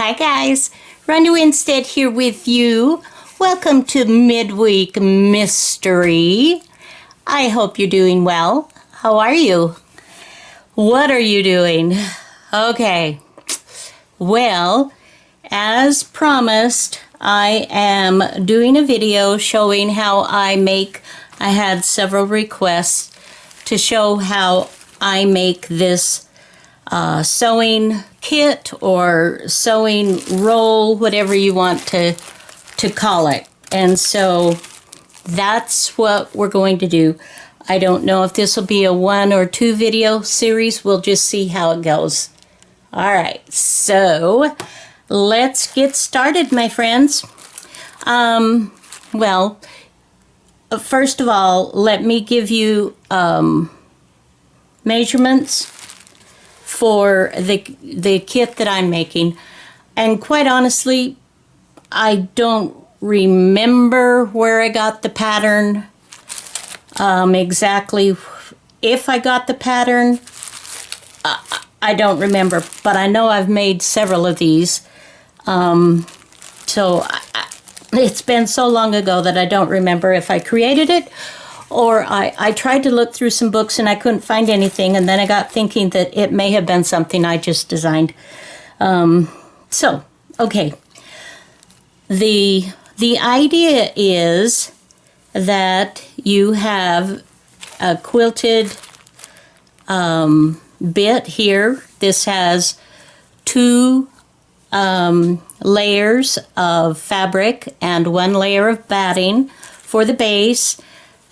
Hi guys, Ronda Winstead here with you. Welcome to Midweek Mystery. I hope you're doing well. How are you? What are you doing? Okay, well, as promised, I am doing a video showing how I had several requests to show how I make this sewing kit or sewing roll, whatever you want to call it. And so that's what we're going to do. I don't know if this will be a 1 or 2 video series. We'll just see how it goes. All right, so let's get started, my friends. Well, first of all, let me give you measurements for the kit that I'm making. And quite honestly, I don't remember where I got the pattern exactly. If I got the pattern, I don't remember, but I know I've made several of these. So it's been so long ago that I don't remember if I created it or I tried to look through some books and I couldn't find anything, and then I got thinking that it may have been something I just designed. So, okay. The idea is that you have a quilted bit here. This has 2 layers of fabric and 1 layer of batting for the base,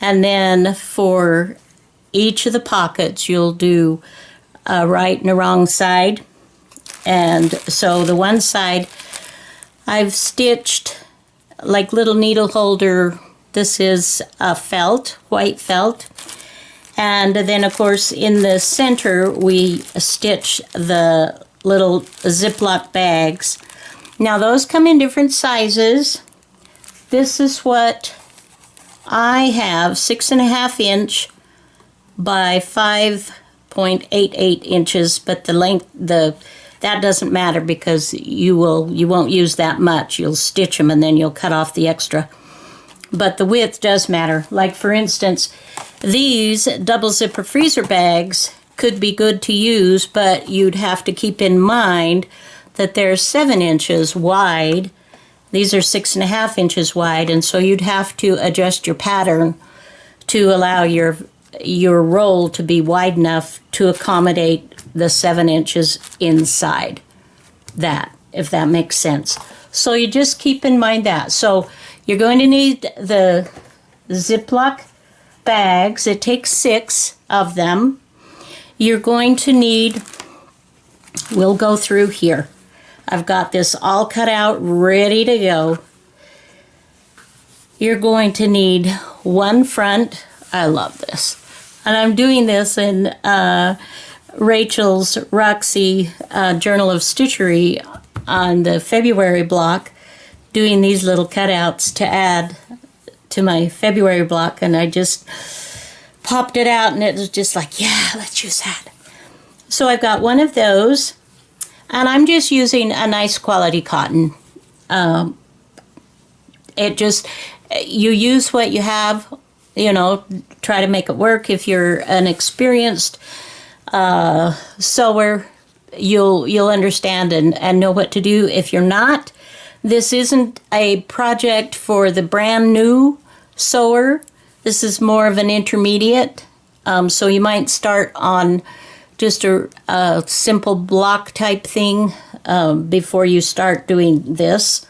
and then for each of the pockets you'll do a right and a wrong side. And so the one side I've stitched like little needle holder. This is felt, white felt. And then of course in the center we stitch the little ziplock bags. Now those come in different sizes. This is what I have, 6.5 inch by 5.88 inches, but the length, that doesn't matter because you won't use that much. You'll stitch them and then you'll cut off the extra. But the width does matter. Like for instance, these double zipper freezer bags could be good to use, but you'd have to keep in mind that they're 7 inches wide. These are 6.5 inches wide, and so you'd have to adjust your pattern to allow your roll to be wide enough to accommodate the 7 inches inside that, if that makes sense. So you just keep in mind that. So you're going to need the Ziploc bags. It takes 6 of them. You're going to need, we'll go through here. I've got this all cut out, ready to go. You're going to need 1 front. I love this. And I'm doing this in Rachel's Roxy Journal of Stitchery on the February block, doing these little cutouts to add to my February block, and I just popped it out and it was just like, yeah, let's use that. So I've got 1 of those. And I'm just using a nice quality cotton. You use what you have, try to make it work. If you're an experienced sewer, you'll understand and know what to do. If you're not, this isn't a project for the brand new sewer. This is more of an intermediate. So you might start on just a simple block type thing before you start doing this.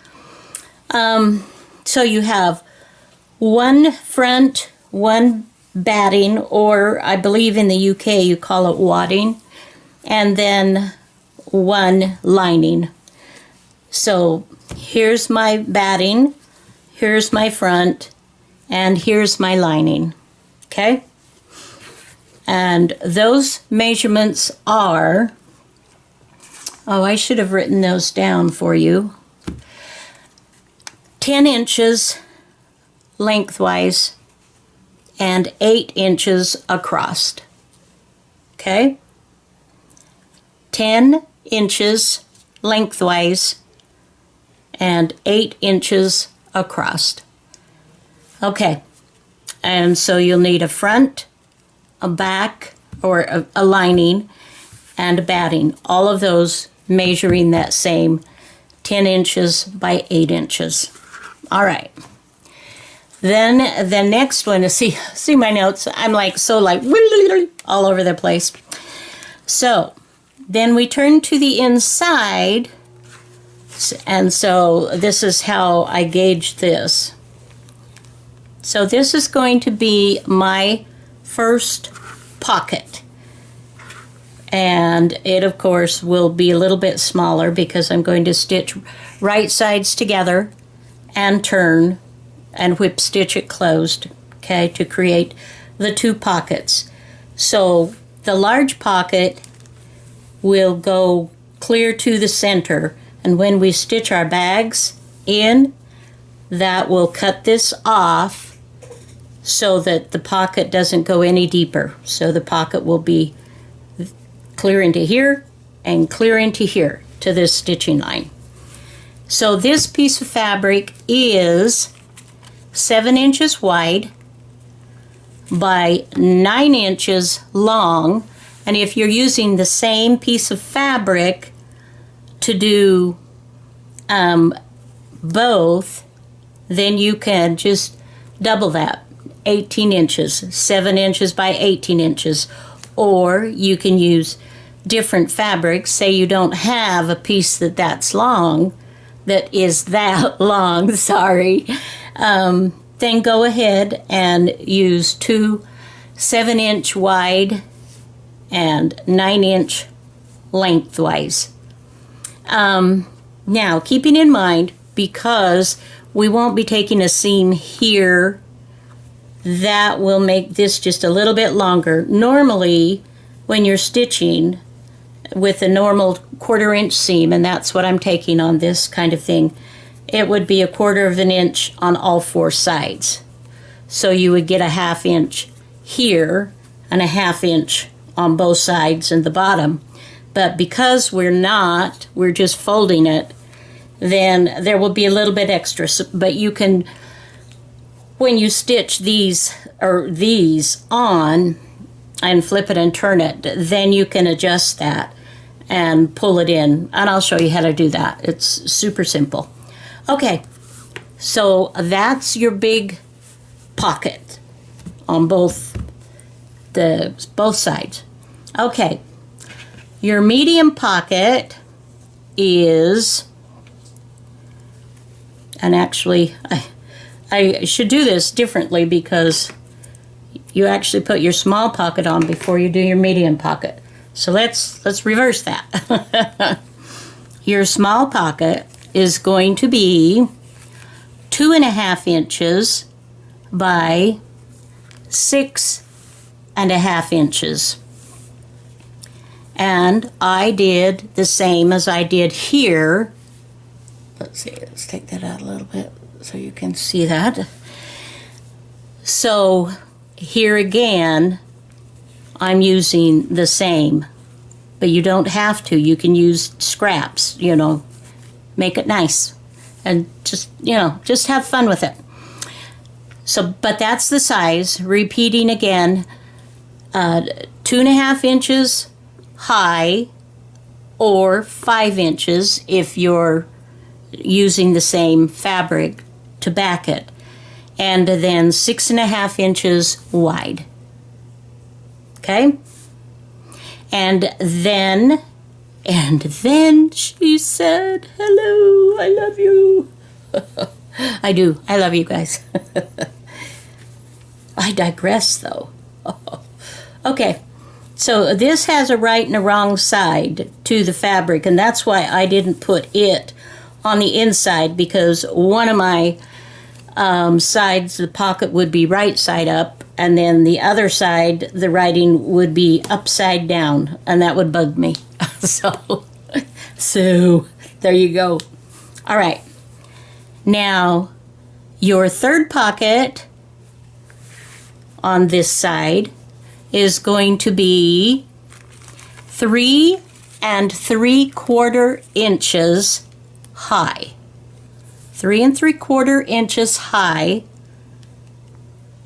So you have 1 front, 1 batting, or I believe in the UK you call it wadding, and then 1 lining. So here's my batting, here's my front, and here's my lining. Okay? And those measurements are, I should have written those down for you. 10 inches lengthwise and 8 inches across. Okay? 10 inches lengthwise and 8 inches across. Okay, and so you'll need a front, a back, or a lining, and a batting. All of those measuring that same 10 inches by 8 inches. All right. Then the next one is, see my notes, I'm like all over the place. So then we turn to the inside, and so this is how I gauge this. So this is going to be my first pocket. And it, of course, will be a little bit smaller because I'm going to stitch right sides together and turn and whip stitch it closed, okay, to create the 2 pockets. So the large pocket will go clear to the center, and when we stitch our bags in, that will cut this off so that the pocket doesn't go any deeper. So the pocket will be clear into here and clear into here to this stitching line. So this piece of fabric is 7 inches wide by 9 inches long, and if you're using the same piece of fabric to do both, then you can just double that, 18 inches, 7 inches by 18 inches, or you can use different fabrics. Say you don't have a piece that's long, that is that long, sorry, then go ahead and use 2 7-inch wide and 9-inch lengthwise. Now, keeping in mind, because we won't be taking a seam here, that will make this just a little bit longer. Normally, when you're stitching with a normal 1/4 inch seam, and that's what I'm taking on this kind of thing, it would be 1/4 inch on all 4 sides. So you would get a 1/2 inch here and a 1/2 inch on both sides and the bottom. But because we're just folding it, then there will be a little bit extra. But you can, when you stitch these on and flip it and turn it, then you can adjust that and pull it in. And I'll show you how to do that. It's super simple. Okay, so that's your big pocket on both sides. Okay, your medium pocket is, and actually I should do this differently because you actually put your small pocket on before you do your medium pocket. So let's reverse that. Your small pocket is going to be 2.5 inches by 6.5 inches. And I did the same as I did here. Let's see, let's take that out a little bit so you can see that. So here again, I'm using the same, but you don't have to. You can use scraps, make it nice, and just have fun with it. So, but that's the size. Repeating again, 2.5 inches high, or 5 inches if you're using the same fabric to back it, and then 6.5 inches wide. Okay? And then she said, hello, I love you. I do. I love you guys. I digress, though. Okay. So this has a right and a wrong side to the fabric, and that's why I didn't put it on the inside, because one of my sides, the pocket would be right side up, and then the other side, the writing would be upside down, and that would bug me. So there you go. All right. Now, your third pocket on this side is going to be 3 3/4 inches high. 3 3/4 inches high.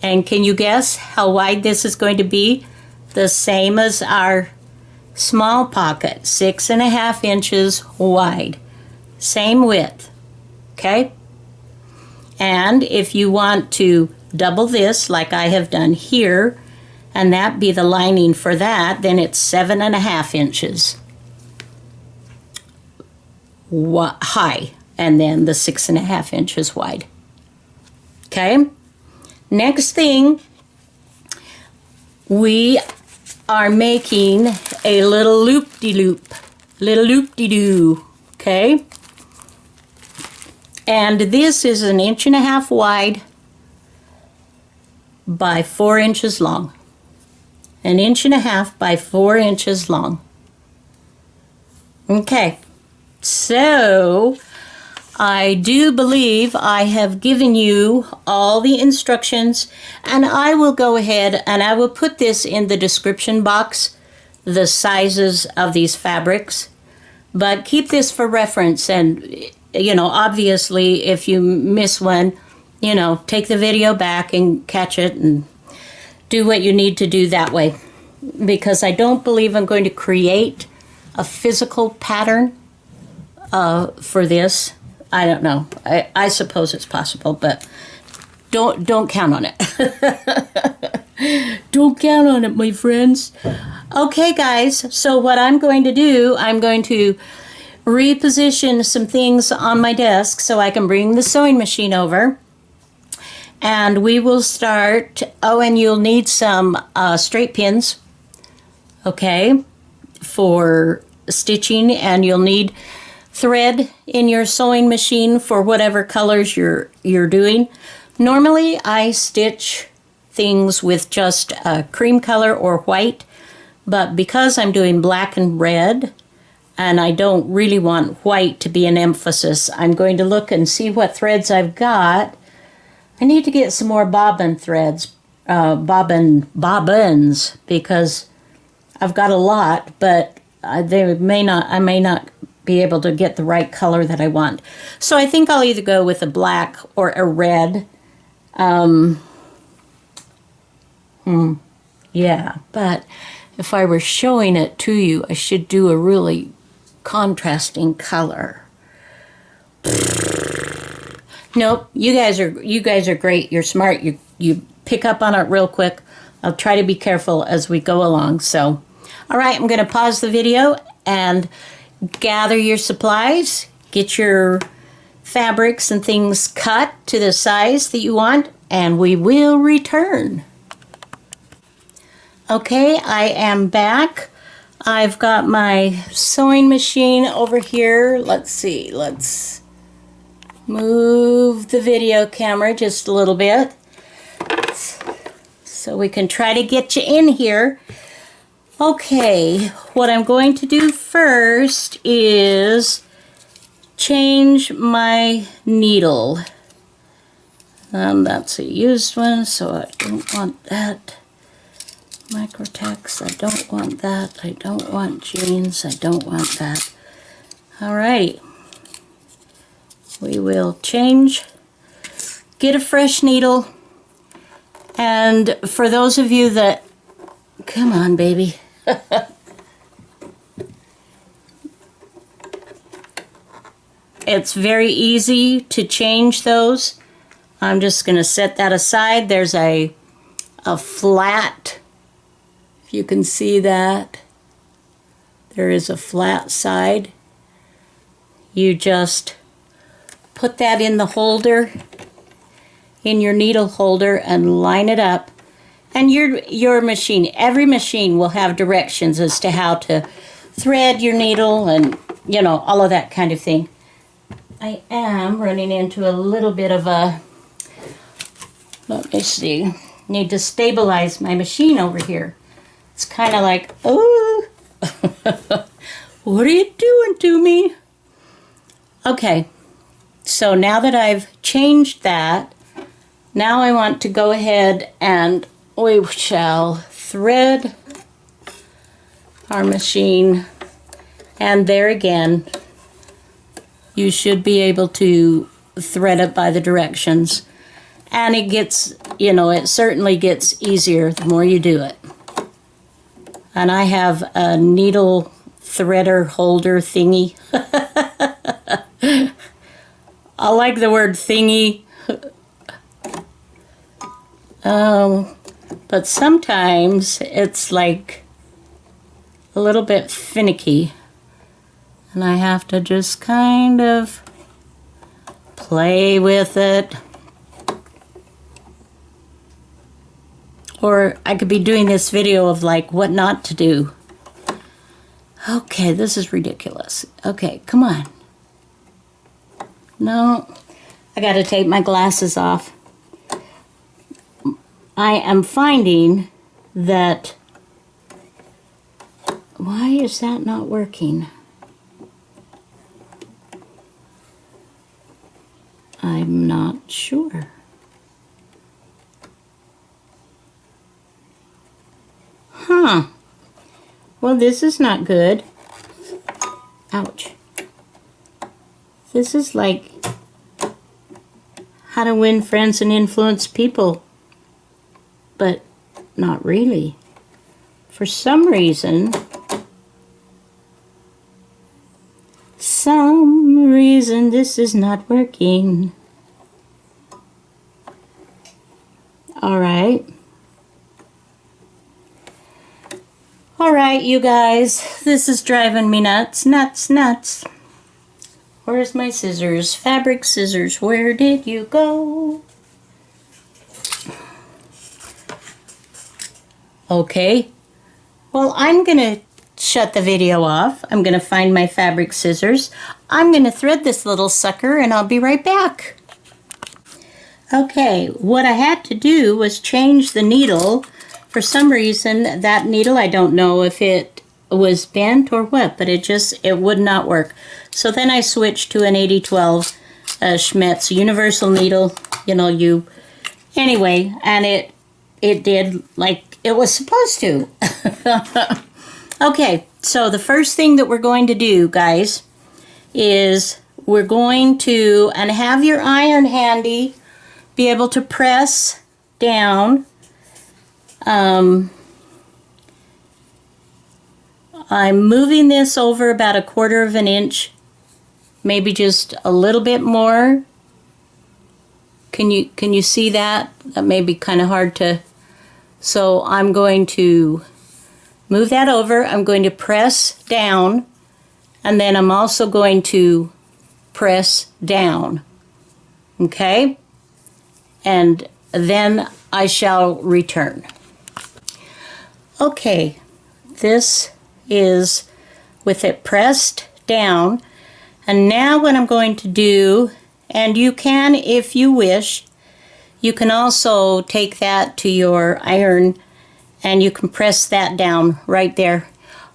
And can you guess how wide this is going to be? The same as our small pocket, 6.5 inches wide. Same width, okay? And if you want to double this like I have done here, and that be the lining for that, then it's 7.5 inches high, and then the 6.5 inches wide. Okay? Next thing, we are making a little loop-de-loop, little loop-de-doo, okay? And this is 1.5 inches wide by 4 inches long. 1.5 inches by 4 inches long. Okay, so I do believe I have given you all the instructions, and I will go ahead and I will put this in the description box, the sizes of these fabrics. But keep this for reference, and you know, obviously if you miss one, you know, take the video back and catch it and do what you need to do that way. Because I don't believe I'm going to create a physical pattern for this. I don't know. I suppose it's possible, but don't count on it. Don't count on it, my friends. Okay, guys. So what I'm going to do, I'm going to reposition some things on my desk so I can bring the sewing machine over. And we will start. Oh, and you'll need some straight pins, okay, for stitching, and you'll need thread in your sewing machine for whatever colors you're doing. Normally I stitch things with just cream color or white, but because I'm doing black and red and I don't really want white to be an emphasis, I'm going to look and see what threads I've got. I need to get some more bobbin threads, bobbins, because I've got a lot, but I may not be able to get the right color that I want. So I think I'll either go with a black or a red. Yeah, but if I were showing it to you, I should do a really contrasting color. Nope, you guys are great. You're smart. You pick up on it real quick. I'll try to be careful as we go along. So, all right, I'm going to pause the video and gather your supplies, get your fabrics and things cut to the size that you want, and we will return. Okay, I am back. I've got my sewing machine over here. Let's see, let's move the video camera just a little bit so we can try to get you in here. Okay, what I'm going to do first is change my needle. That's a used one, so I don't want that. Microtex, I don't want that. I don't want jeans, I don't want that. Alrighty. We will change, get a fresh needle, and for those of you that, come on baby. It's very easy to change those. I'm just going to set that aside. There's a flat, if you can see that, there is a flat side. You just put that in the holder, in your needle holder, and line it up. And your machine, every machine will have directions as to how to thread your needle and, you know, all of that kind of thing. I am running into a little bit of a, let me see, need to stabilize my machine over here. It's kind of like, oh, what are you doing to me? Okay, so now that I've changed that, now I want to go ahead and we shall thread our machine, and there again you should be able to thread it by the directions. And it gets, you know, it certainly gets easier the more you do it. And I have a needle threader holder thingy. I like the word thingy. But sometimes it's like a little bit finicky. And I have to just kind of play with it. Or I could be doing this video of like what not to do. Okay, this is ridiculous. Okay, come on. No, I gotta take my glasses off. I am finding that, why is that not working? I'm not sure. Huh. Well, this is not good. Ouch. This is like how to win friends and influence people, but not really. For some reason this is not working. All right. All right, you guys, this is driving me nuts, nuts. Where's my scissors? Fabric scissors, where did you go? Okay, well, I'm gonna shut the video off. I'm gonna find my fabric scissors. I'm gonna thread this little sucker and I'll be right back. Okay, what I had to do was change the needle. For some reason, that needle, I don't know if it was bent or what, but it would not work. So then I switched to an 8012 Schmetz universal needle, you know, anyway, and it did like it was supposed to. Okay, so the first thing that we're going to do, guys, is we're going to, and have your iron handy, be able to press down. I'm moving this over about 1/4 of an inch, maybe just a little bit more. Can you see that? That may be kind of hard to. So I'm going to move that over. I'm going to press down, and then I'm also going to press down. Okay? And then I shall return. Okay, this is with it pressed down, and now what I'm going to do, and you can, if you wish, you can also take that to your iron and you can press that down right there.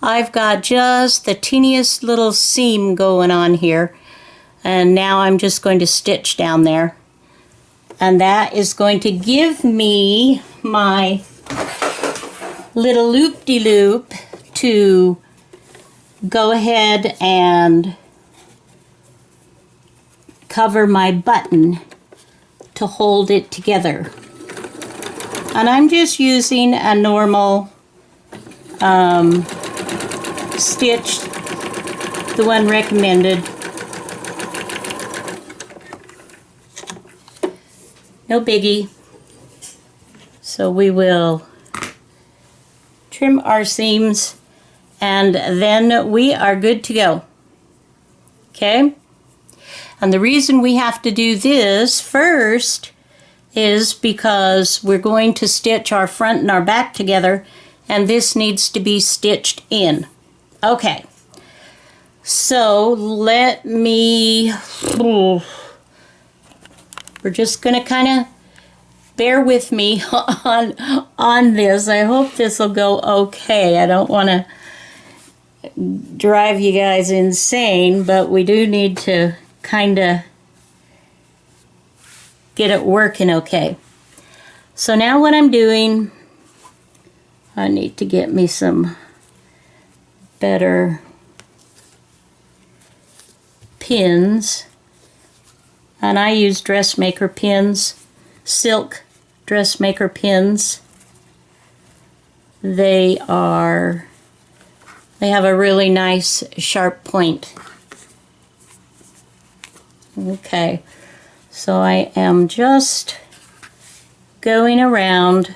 I've got just the teeniest little seam going on here, and now I'm just going to stitch down there, and that is going to give me my little loop-de-loop to go ahead and cover my button to hold it together. And I'm just using a normal stitch, the one recommended. No biggie. So we will trim our seams, and then we are good to go. Okay? And the reason we have to do this first is because we're going to stitch our front and our back together, and this needs to be stitched in. Okay. So let me, we're just going to kind of bear with me on this. I hope this will go okay. I don't want to drive you guys insane, but we do need to kind of get it working okay. So now what I'm doing, I need to get me some better pins, And I use dressmaker pins, silk dressmaker pins. They have a really nice sharp point. Okay, so I am just going around,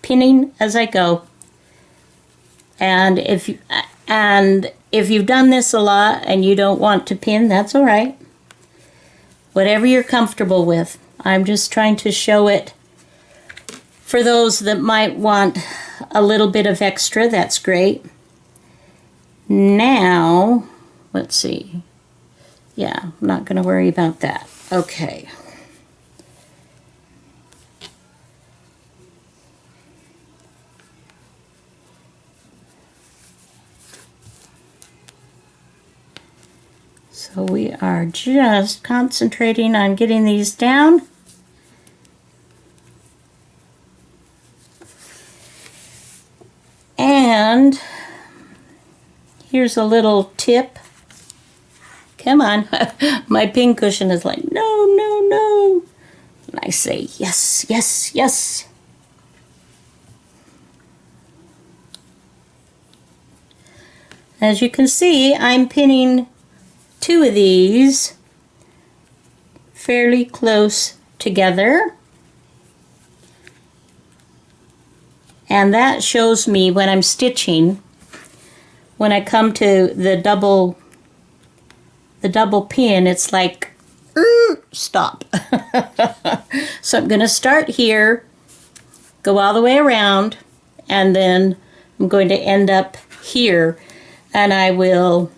pinning as I go. And if you've done this a lot and you don't want to pin, that's all right. Whatever you're comfortable with. I'm just trying to show it for those that might want a little bit of extra. That's great. Now, let's see. Yeah, I'm not going to worry about that. Okay. So we are just concentrating on getting these down. And here's a little tip. Come on. My pin cushion is like, no, no, no. And I say, yes, yes, yes. As you can see, I'm pinning 2 of these fairly close together. And that shows me when I'm stitching, when I come to the double pin, it's like, stop. So I'm going to start here, go all the way around, and then I'm going to end up here, and I will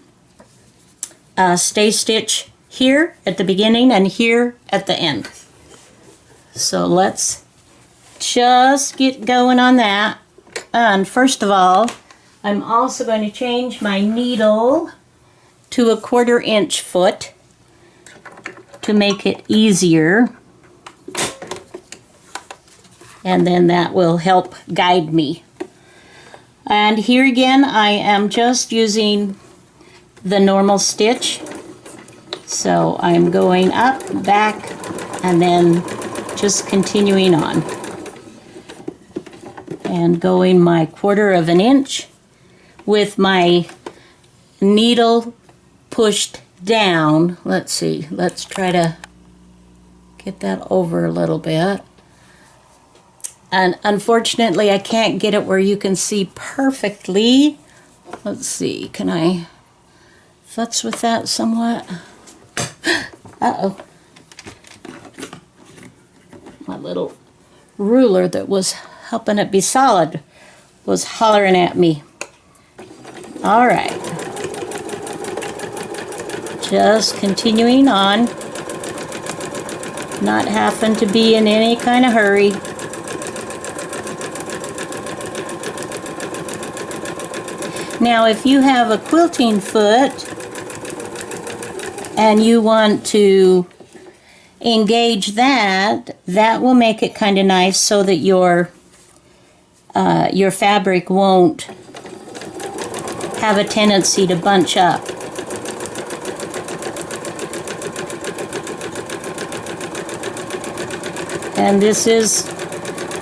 stay stitch here at the beginning and here at the end. So let's just get going on that. And first of all, I'm also going to change my needle to a 1/4 inch foot to make it easier. And then that will help guide me. And here again, I am just using the normal stitch. So I'm going up, back, and then just continuing on. And going my 1/4 inch with my needle pushed down. Let's see, let's try to get that over a little bit. And unfortunately, I can't get it where you can see perfectly. Let's see, can I futz with that somewhat? Uh-oh. My little ruler that was helping it be solid was hollering at me. All right. Just continuing on. Not having to be in any kind of hurry. Now, if you have a quilting foot and you want to engage that, that will make it kind of nice so that your fabric won't have a tendency to bunch up. And this is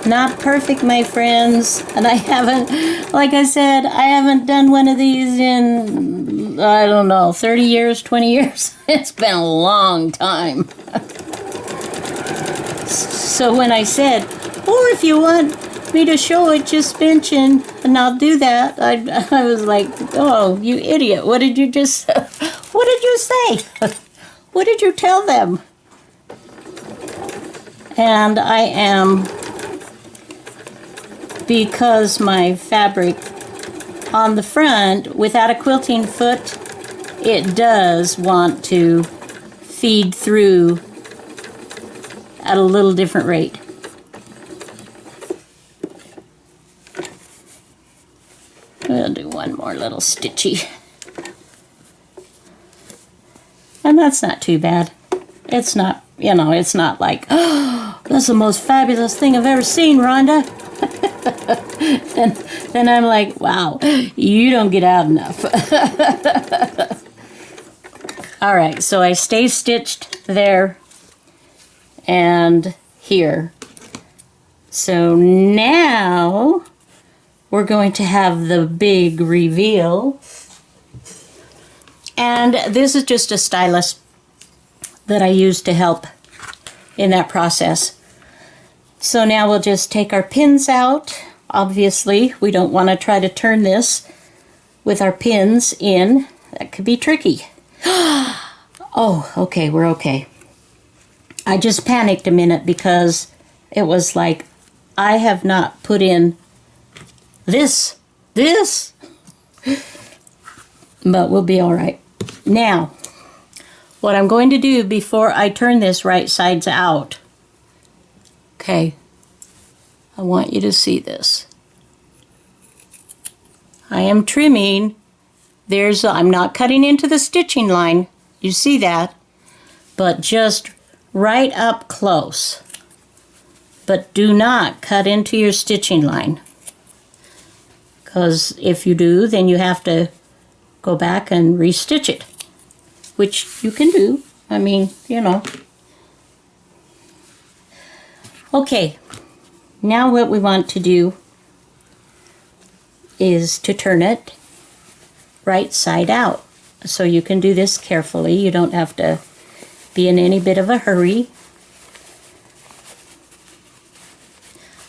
not perfect, my friends, and I haven't, like I said, I haven't done one of these in, I don't know, 30 years, 20 years. It's been a long time. So when I said, or if you want me to show it, just mention, and I'll do that, I was like, oh, you idiot, what did you just, what did you say? What did you tell them? And I am, because my fabric on the front, without a quilting foot, it does want to feed through at a little different rate. We'll do one more little stitchy. And that's not too bad. It's not, you know, it's not like, oh, that's the most fabulous thing I've ever seen, Rhonda. Then I'm like, wow, you don't get out enough. All right, so I stay stitched there and here. So now we're going to have the big reveal. And this is just a stylus that I use to help in that process. So now we'll just take our pins out. Obviously, we don't want to try to turn this with our pins in. That could be tricky. Oh, okay, we're okay. I just panicked a minute because it was like, I have not put in this. But we'll be all right. Now, what I'm going to do before I turn this right sides out, okay, I want you to see this. I am trimming. I'm not cutting into the stitching line. You see that? But just right up close. But do not cut into your stitching line. Because if you do, then you have to go back and restitch it. Which you can do. I mean, you know. Okay. Now what we want to do is to turn it right side out. So you can do this carefully. You don't have to be in any bit of a hurry.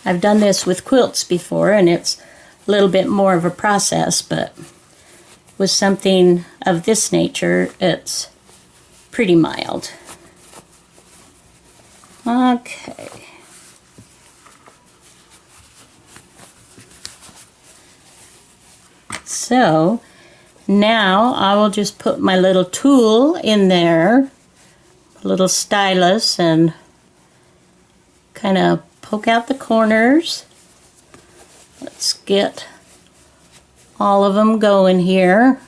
I've done this with quilts before, and it's a little bit more of a process, but with something of this nature, it's pretty mild. Okay. So now I will just put my little tool in there, a little stylus, and kind of poke out the corners. Let's get all of them going here.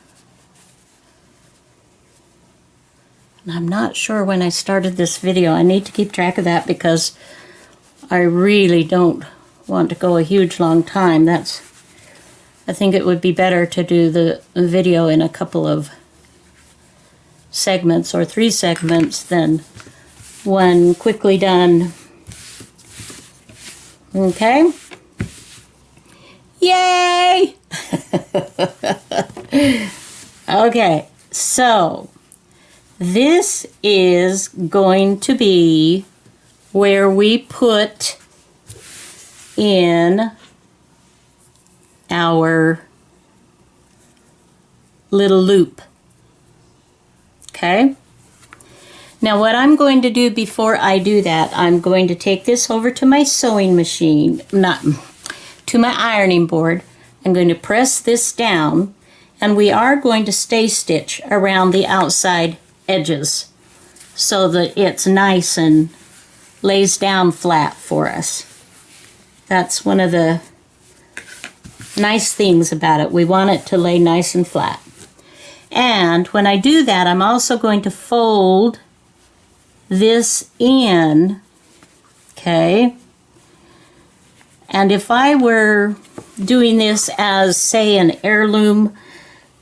And I'm not sure when I started this video. I need to keep track of that because I really don't want to go a huge long time. I think it would be better to do the video in a couple of segments or 3 segments than one quickly done. Okay? Yay! Okay, so this is going to be where we put in our little loop. Okay? Now what I'm going to do before I do that, I'm going to take this over to my sewing machine, to my ironing board. I'm going to press this down, and we are going to stay stitch around the outside edges so that it's nice and lays down flat for us. That's one of the nice things about it. We want it to lay nice and flat. And when I do that, I'm also going to fold this in, okay? And if I were doing this as, say, an heirloom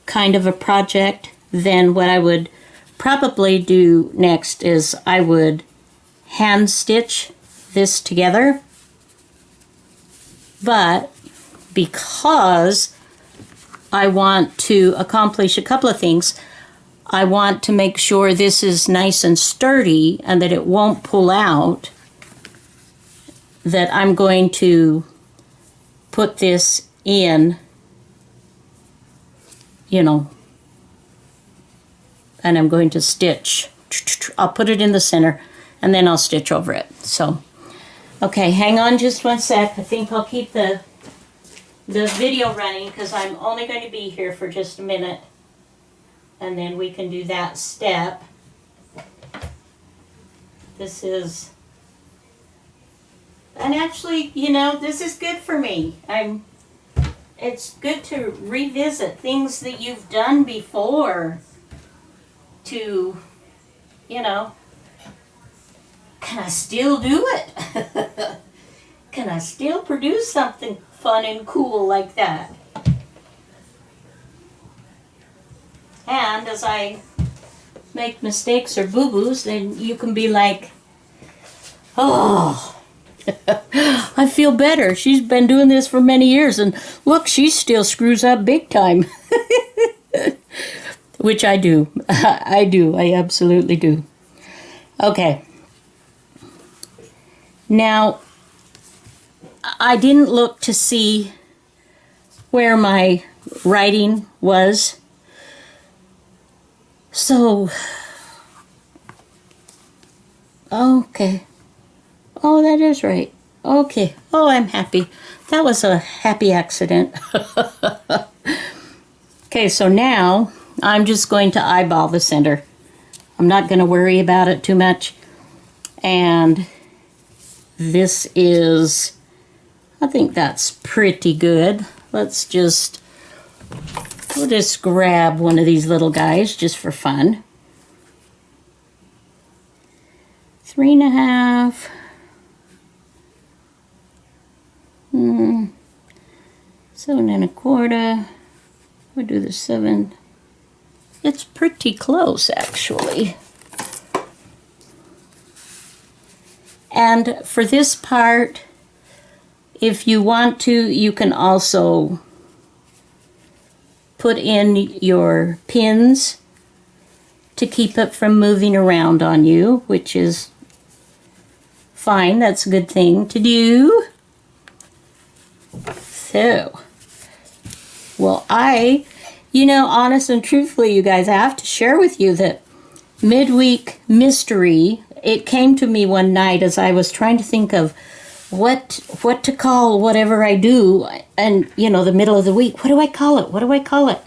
kind of a project, then what I would probably do next is I would hand stitch this together. But because I want to accomplish a couple of things, I want to make sure this is nice and sturdy and that it won't pull out, that I'm going to put this in, you know, and I'm going to stitch. I'll put it in the center and then I'll stitch over it. So, okay, hang on just one sec. I think I'll keep the video running because I'm only going to be here for just a minute, and then we can do that step. This is, and actually, you know, this is good for me. It's good to revisit things that you've done before to, you know, can I still do it? Can I still produce something fun and cool like that? And as I make mistakes or boo-boos, then you can be like, oh, I feel better. She's been doing this for many years, and look, she still screws up big time. Which I do. I do. I absolutely do. Okay. Now, I didn't look to see where my writing was. So, okay. Oh, that is right. Okay. Oh, I'm happy. That was a happy accident. Okay, so now I'm just going to eyeball the center. I'm not going to worry about it too much. And this is, I think that's pretty good. We'll just grab one of these little guys just for fun. 3.5. 7.25. We'll do the 7. It's pretty close, actually. And for this part, if you want to, you can also put in your pins to keep it from moving around on you, which is fine. That's a good thing to do. So, well, honest and truthfully, you guys, I have to share with you that midweek mystery, it came to me one night as I was trying to think of what to call whatever I do, and, the middle of the week, what do I call it? What do I call it?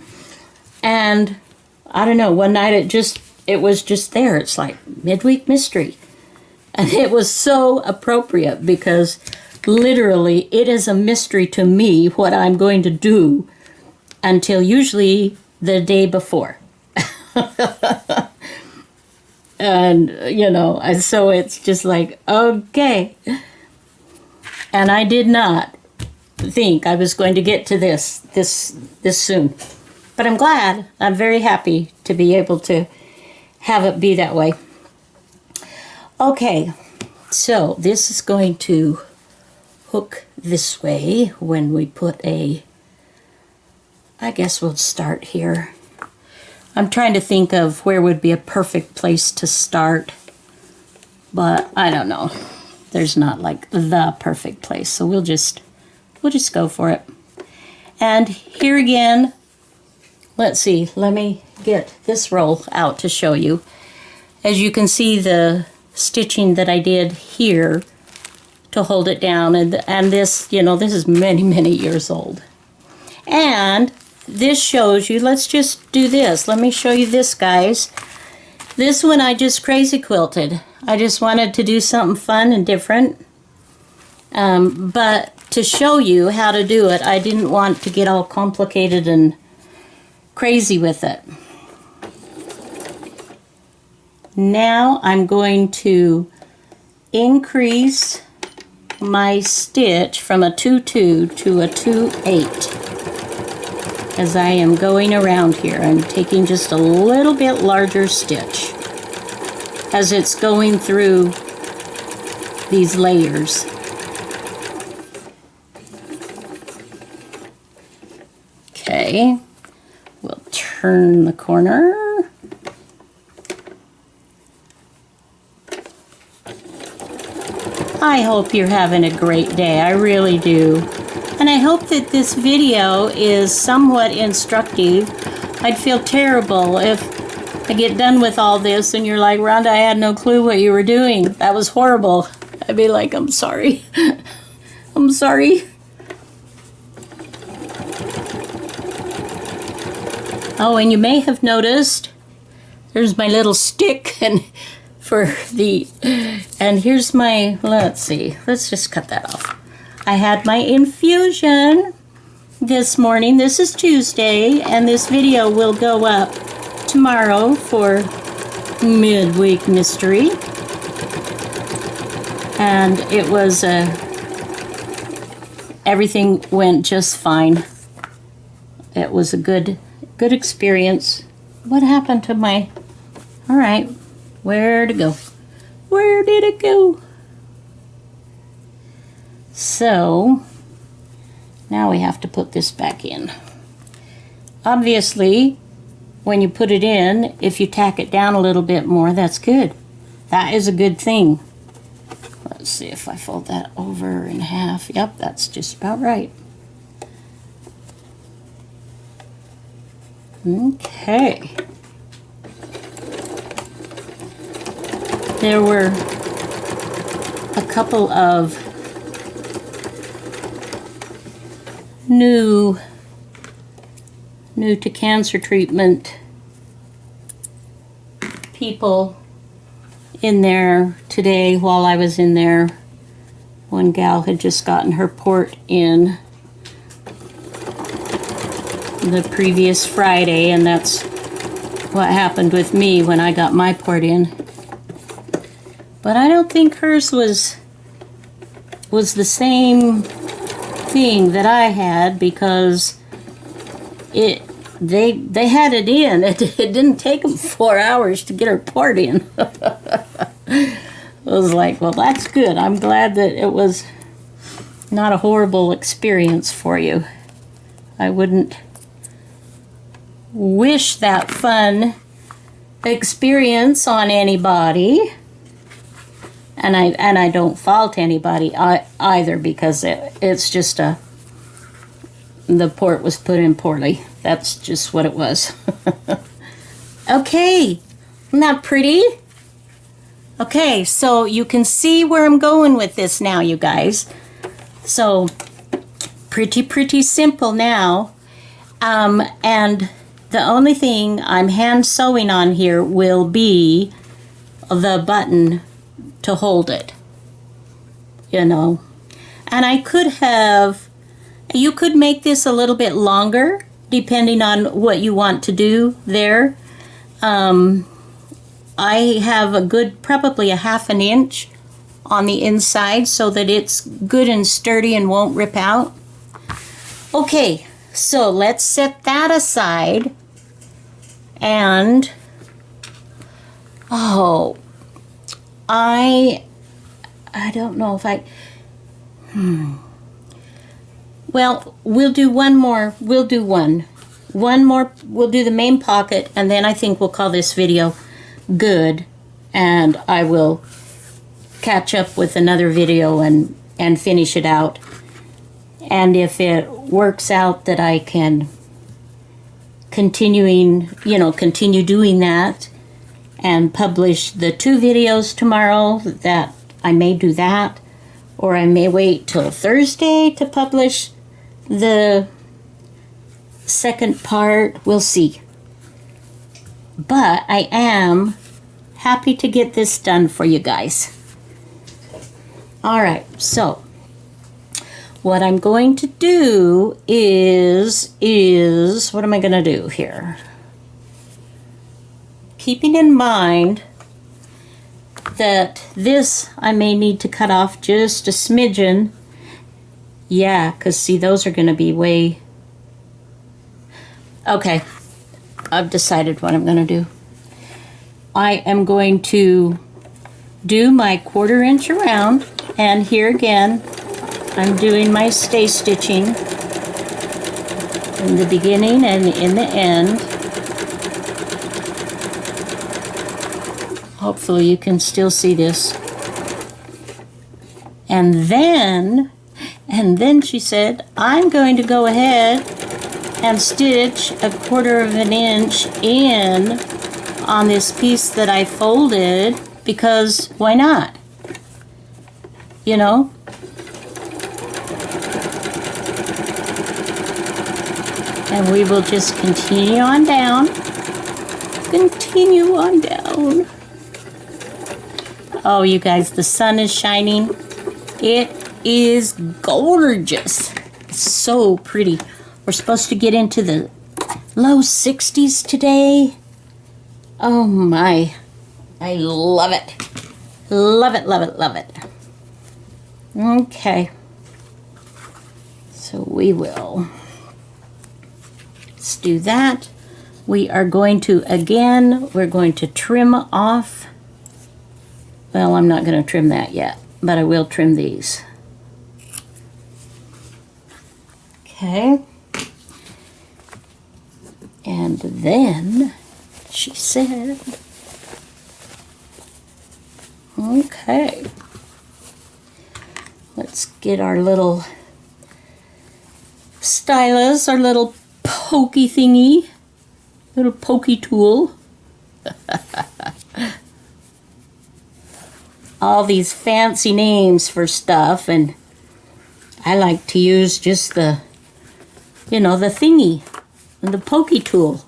And I don't know, one night it was just there. It's like midweek mystery. And it was so appropriate because literally it is a mystery to me what I'm going to do until usually the day before. And, so it's just like, okay. And I did not think I was going to get to this soon. But I'm glad. I'm very happy to be able to have it be that way. Okay, so this is going to hook this way when we put I guess we'll start here. I'm trying to think of where would be a perfect place to start, but I don't know. There's not like the perfect place, so we'll just go for it. And here again, let's see, let me get this roll out to show you. As you can see, the stitching that I did here to hold it down, and this, this is many, many years old. And this shows you, let's just do this. Let me show you this, guys. This one I just crazy quilted. I just wanted to do something fun and different. But to show you how to do it, I didn't want to get all complicated and crazy with it. Now I'm going to increase my stitch from a 2-2 to a 2-8 as I am going around here. I'm taking just a little bit larger stitch as it's going through these layers. Okay, we'll turn the corner. I hope you're having a great day. I really do. And I hope that this video is somewhat instructive. I'd feel terrible if I get done with all this and you're like, Rhonda, I had no clue what you were doing. That was horrible. I'd be like, I'm sorry. I'm sorry. Oh, and you may have noticed, there's my little stick and here's my, let's see, let's just cut that off. I had my infusion this morning. This is Tuesday, and this video will go up tomorrow for midweek mystery. And it was, everything went just fine. It was a good experience. What happened to my, All right, where to go? Where did it go? So now we have to put this back in. Obviously, when you put it in, if you tack it down a little bit more, that's good. That is a good thing. Let's see if I fold that over in half. Yep, that's just about right. Okay. There were a couple of new to cancer treatment people in there today while I was in there. One gal had just gotten her port in the previous Friday, and that's what happened with me when I got my port in. But I don't think hers was the same thing that I had, because they had it in. It didn't take them 4 hours to get her port in. I was like, well, that's good. I'm glad that it was not a horrible experience for you. I wouldn't wish that fun experience on anybody. And I don't fault anybody either, because it's just the port was put in poorly. That's just what it was. Okay, isn't that pretty? Okay, so you can see where I'm going with this now, you guys. So pretty simple now. And the only thing I'm hand sewing on here will be the button to hold it, you know. And I could have, you could make this a little bit longer depending on what you want to do there. I have a good, probably a 1/2 inch on the inside so that it's good and sturdy and won't rip out. Okay, so let's set that aside. And oh, I don't know if well, we'll do one more. We'll do one more. We'll do the main pocket, and then I think we'll call this video good, and I will catch up with another video and finish it out. And if it works out that I can continue doing that and publish the 2 videos tomorrow, that I may do that, or I may wait till Thursday to publish the second part. We'll see. But I am happy to get this done for you guys. All right, so what I'm going to do is what am I going to do here? Keeping in mind that this I may need to cut off just a smidgen. Yeah, because see, those are going to be way... Okay, I've decided what I'm going to do. I am going to do my 1/4 inch around, and here again, I'm doing my stay stitching in the beginning and in the end. Hopefully you can still see this. And then she said, I'm going to go ahead and stitch a 1/4 inch in on this piece that I folded, because why not? You know? And we will just continue on down. Continue on down. Oh, you guys, the sun is shining. It is gorgeous. It's so pretty. We're supposed to get into the low 60s today. Oh my. I love it. Love it, love it, love it. Okay. So we will... Let's do that. we are going to, again, we're going to trim off. Well, I'm not going to trim that yet, but I will trim these. Okay. And then she said, okay, let's get our little stylus, our little pokey thingy, little pokey tool. All these fancy names for stuff, and I like to use just the, you know, the thingy and the pokey tool,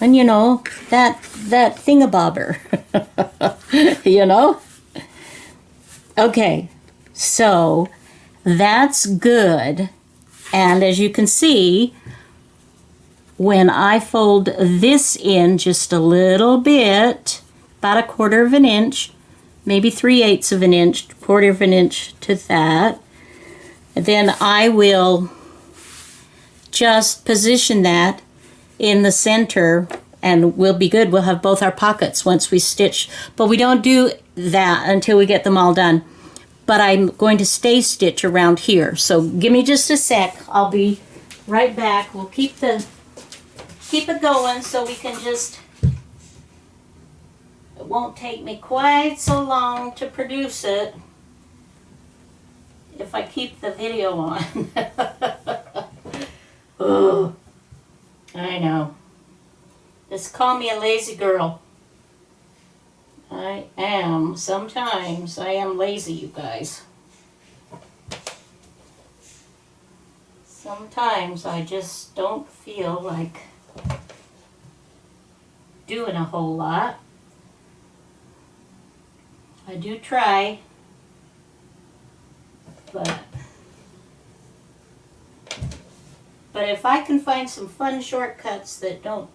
and you know, that thingamabobber. You know. Okay, so that's good, and as you can see, when I fold this in just a little bit, about 1/4 of an inch, maybe 3/8 of an inch, 1/4 of an inch to that, then I will just position that in the center and we'll be good. We'll have both our pockets once we stitch, but we don't do that until we get them all done. But I'm going to stay stitch around here, so give me just a sec. I'll be right back. We'll keep it going so we can just, it won't take me quite so long to produce it if I keep the video on. Oh, I know. Just call me a lazy girl. I am. Sometimes I am lazy, you guys. Sometimes I just don't feel like doing a whole lot. I do try, but if I can find some fun shortcuts that don't,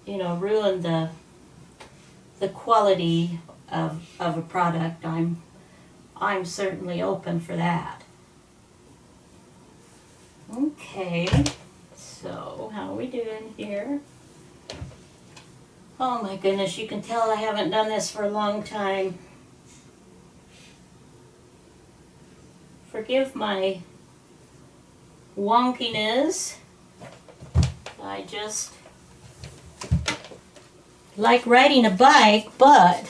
you know, ruin the quality of a product, I'm certainly open for that. Okay, so how are we doing here? Oh my goodness, you can tell I haven't done this for a long time. Forgive my wonkiness. I just like riding a bike, but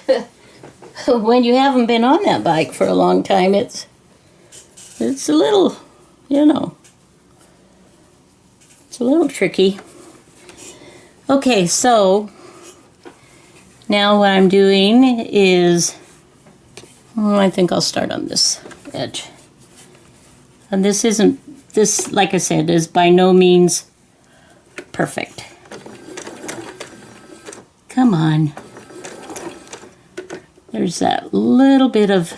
when you haven't been on that bike for a long time, it's a little, you know, it's a little tricky. Okay, so now what I'm doing is, I think I'll start on this edge. And this isn't, this, like I said, is by no means perfect. Come on. There's that little bit of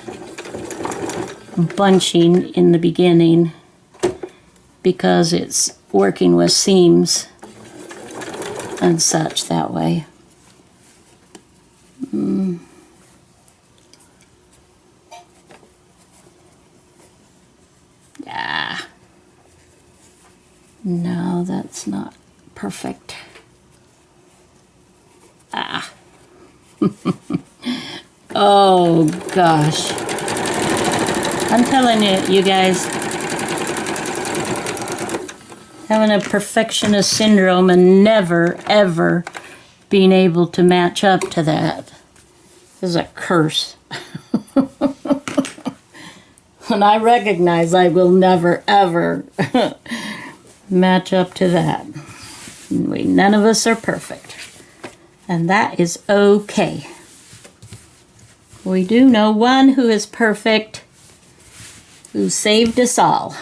bunching in the beginning because it's working with seams and such that way. Ah. No, that's not perfect. Ah. Oh gosh. I'm telling you, you guys, having a perfectionist syndrome and never ever being able to match up to that is a curse. And I recognize I will never ever match up to that. None of us are perfect. And that is okay. We do know one who is perfect, who saved us all.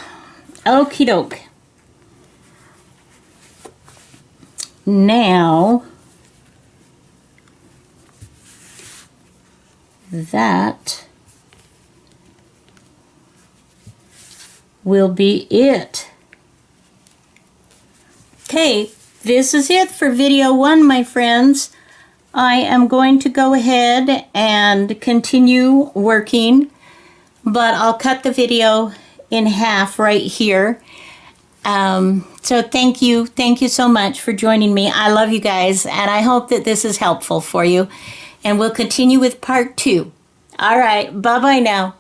Okie doke. Now, that will be it. Okay, this is it for video 1, my friends. I am going to go ahead and continue working, but I'll cut the video in half right here. So thank you. Thank you so much for joining me. I love you guys, and I hope that this is helpful for you. And we'll continue with part 2. All right. Bye-bye now.